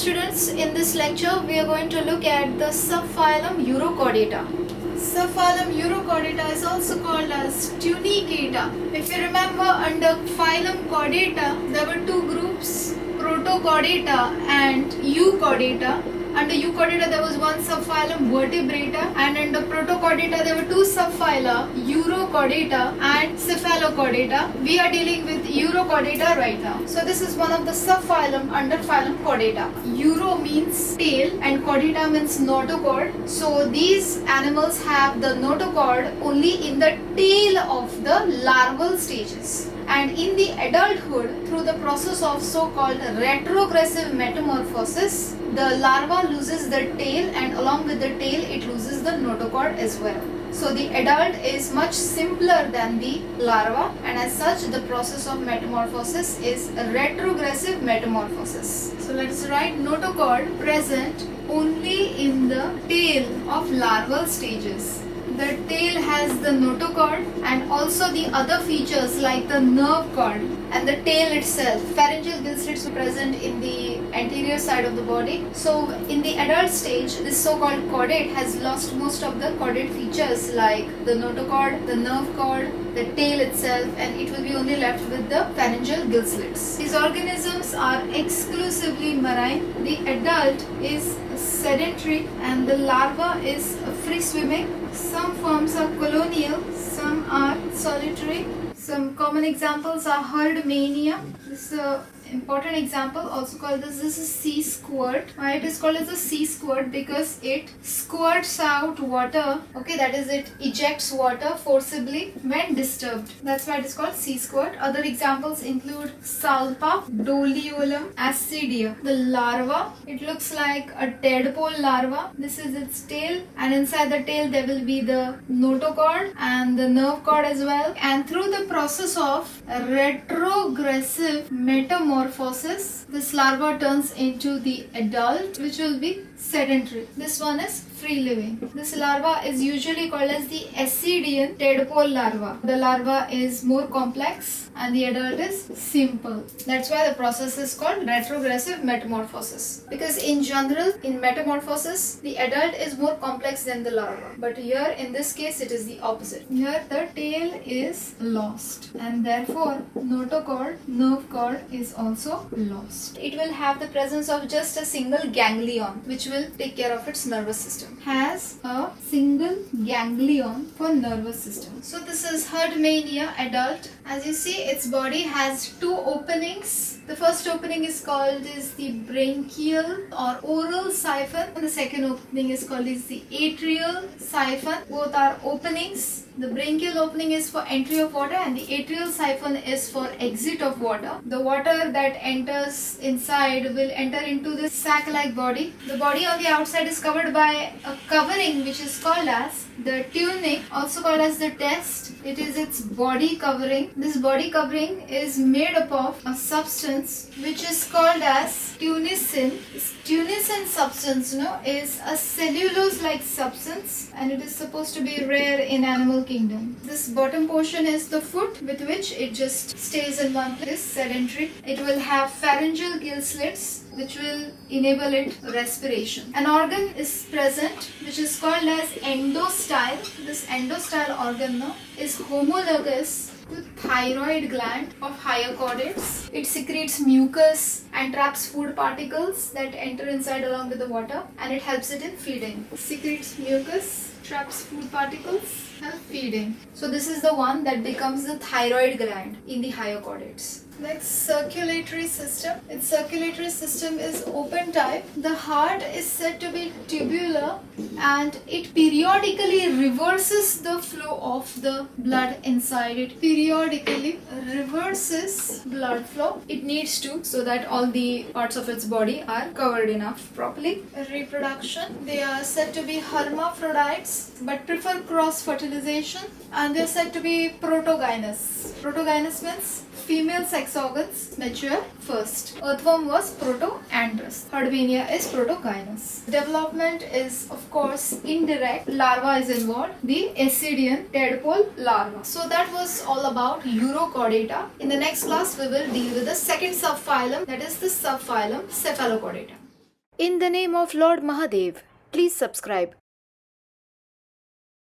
students, in this lecture we are going to look at the Subphylum Urochordata. Subphylum Urochordata is also called as Tunicata. If you remember, under Phylum Chordata there were two groups, Protochordata and Euchordata. Under Euchordata there was one subphylum, Vertebrata, and under Protochordata there were two subphyla, Urochordata and Cephalochordata. We are dealing with Urochordata right now. So this is one of the subphylum under phylum Chordata. Uro means tail and Chordata means notochord. So these animals have the notochord only in the tail of the larval stages. And in the adulthood, through the process of so-called retrogressive metamorphosis, the larva loses the tail, and along with the tail it loses the notochord as well. So the adult is much simpler than the larva, and as such the process of metamorphosis is a retrogressive metamorphosis. So let's write notochord present only in the tail of larval stages. The tail has the notochord and also the other features like the nerve cord and the tail itself. Pharyngeal gill slits are present in the anterior side of the body. So in the adult stage, this so-called chordate has lost most of the chordate features like the notochord, the nerve cord, the tail itself, and it will be only left with the pharyngeal gill slits. These organisms are exclusively marine. The adult is sedentary and the larva is free swimming. Some forms are colonial, some are solitary. Some common examples are Herdmania. This is an important example, also called this is sea squirt. Why it is called as a sea squirt? Because it squirts out water, okay, that is it ejects water forcibly when disturbed. That's why it is called sea squirt. Other examples include Salpa, Doliolum, Ascidia. The larva, it looks like a tadpole larva. This is its tail, and inside the tail there will be the notochord and the nerve cord as well. And through the process of retrogressive metamorphosis, this larva turns into the adult, which will be sedentary. This one is free living. This larva is usually called as the Ascidian tadpole larva. The larva is more complex and the adult is simple. That's why the process is called retrogressive metamorphosis. Because in general, in metamorphosis, the adult is more complex than the larva. But here, in this case, it is the opposite. Here, the tail is lost, and therefore, notochord, nerve cord is also lost. It will have the presence of just a single ganglion, which will take care of its nervous system. Has a single ganglion for nervous system. So this is Herdmania adult. As you see, its body has two openings. The first opening is called the branchial or oral siphon, and the second opening is called the atrial siphon. Both are openings. The branchial opening is for entry of water and the atrial siphon is for exit of water. The water that enters inside will enter into this sac-like body. The body on the outside is covered by a covering which is called as the tunic, also called as the test. It is its body covering. This body covering is made up of a substance which is called as tunicin. This tunicin substance is a cellulose-like substance, and it is supposed to be rare in animal kingdom. This bottom portion is the foot with which it just stays in one place, sedentary. It will have pharyngeal gill slits which will enable it respiration. An organ is present which is called as endostyle. This endostyle organ is homologous to thyroid gland of higher chordates. It secretes mucus and traps food particles that enter inside along with the water, and it helps it in feeding. Secretes mucus, traps food particles, help feeding. So this is the one that becomes the thyroid gland in the higher chordates. Next, circulatory system. Its circulatory system is open type. The heart is said to be tubular and it periodically reverses the flow of the blood inside it. Periodically reverses blood flow. It needs to, so that all the parts of its body are covered enough properly. Reproduction. They are said to be hermaphrodites but prefer cross fertilization, and they are said to be protogynous. Protogynous means female sex organs mature first. Earthworm was proto-androus. Herdmania is protogynous. Development is of course indirect. Larva is involved. The Ascidian tadpole larva. So that was all about Urochordata. In the next class we will deal with the second subphylum, that is the subphylum Cephalochordata. In the name of Lord Mahadev, please subscribe.